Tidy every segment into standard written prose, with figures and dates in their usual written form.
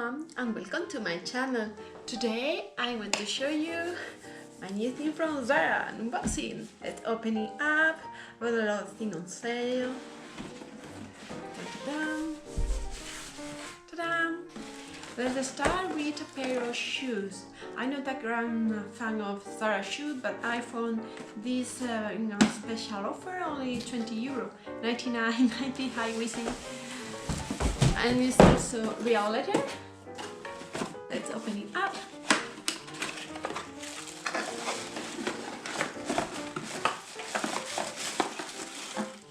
everyone and welcome to my channel. Today I want to show you my new thing from Zara, an unboxing. Let's open it up. Got a lot of things on sale. Ta-da! Ta-da! Let's start with a pair of shoes. I'm not a grand fan of Zara shoes, but I found this in a special offer, only €20, 99.90 high waisted. And it's also real leather. Let's open it up.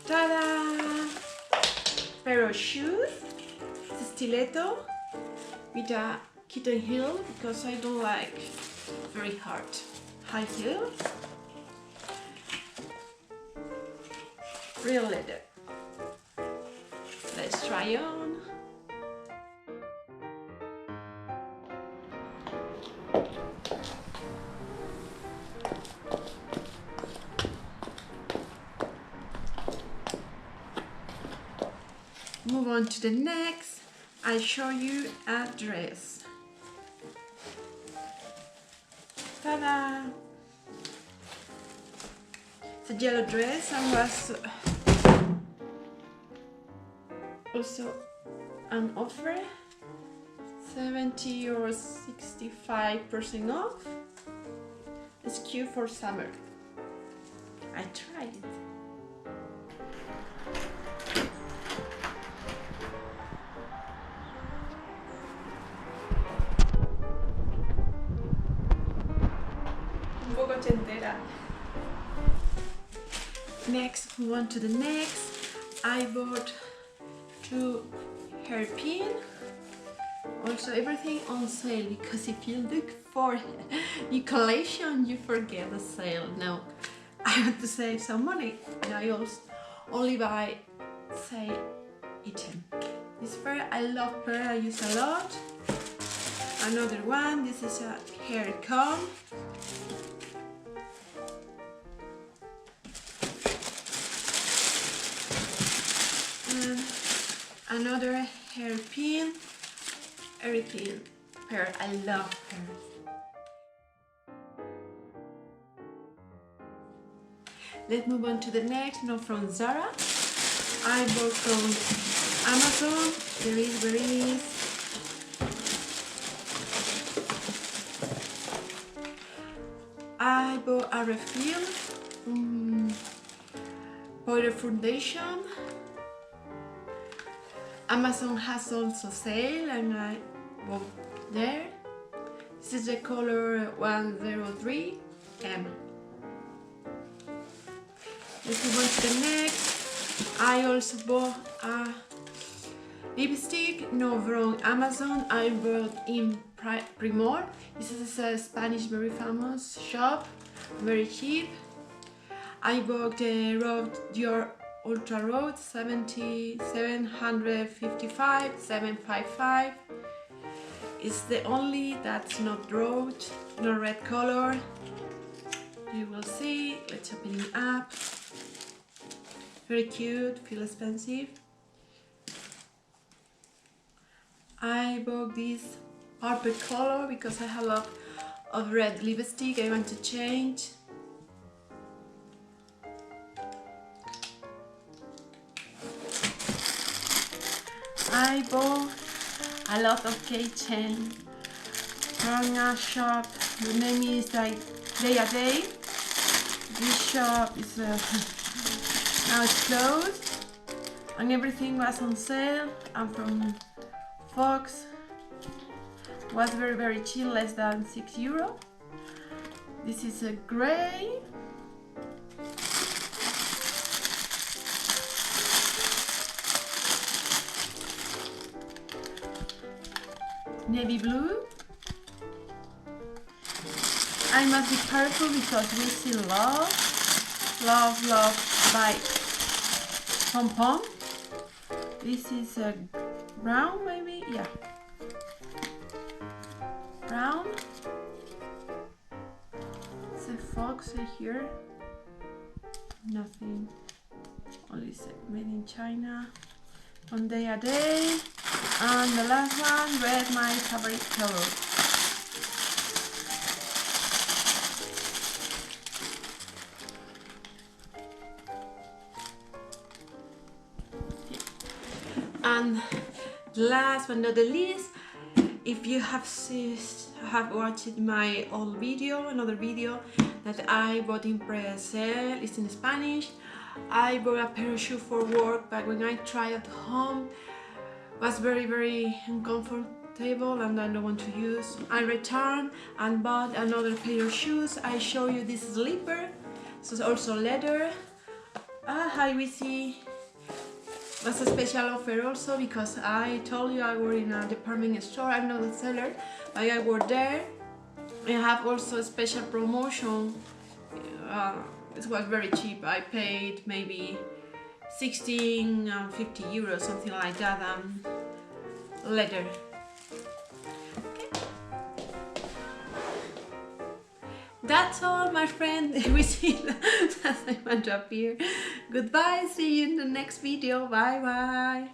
Ta-da! Pair of shoes. It's a stiletto with a kitten heel because I don't like very hard high heel. Real leather. Let's try on. Move on to the next. I'll show you a dress. Ta-da! It's a yellow dress and was also an offer, 70 or 65% off. It's cute for summer. I tried it. Un poco ochentera. Next, move on to the next. I bought 2 hairpins. Also everything on sale, because if you look for new collection you forget the sale. Now I want to save some money and I also only buy, say, item. This pair, I love pair, I use a lot. Another one, this is a hair comb. And another hairpin. Everything pair, I love pairs. Let's move on to the next, not from Zara. I bought from Amazon. Where is? I bought a refill powder foundation. Amazon has also sale and I bought there. This is the color 103M. Let's move on to the next. I also bought a lipstick, no, from Amazon. I bought in Primor. This is a Spanish very famous shop, very cheap. I bought the dior Ultra Road 755. It's the only that's not road, no red color. You will see. Let's open it up. Very cute, feel expensive. I bought this purple color because I have a lot of red lipstick I want to change. I bought a lot of keychain from a shop. The name is like Day a Day. This shop is now it's closed, and everything was on sale. And from Fox was very cheap, less than €6. This is a gray. Navy blue. I must be careful because we still love by Pom Pom. This is a brown, maybe, yeah, brown. It's a fox here. Nothing, only made in China. One Day a Day. And the last one, red, my favorite color. And last but not the least, if you have watched my old video, another video that I bought in pre-sale, it's in Spanish. I bought a pair of shoes for work, but when I tried at home, was very uncomfortable and I don't want to use. I returned and bought another pair of shoes. I show you this slipper, so it's also leather. Hi Wissy. Was a special offer also because I told you I work in a department store. I'm not a seller, but I work there. I have also a special promotion. It was very cheap. I paid maybe 16 and 50 euros, something like that, leather. Okay. That's all, my friend. We see that I want to appear. Goodbye, see you in the next video. Bye bye.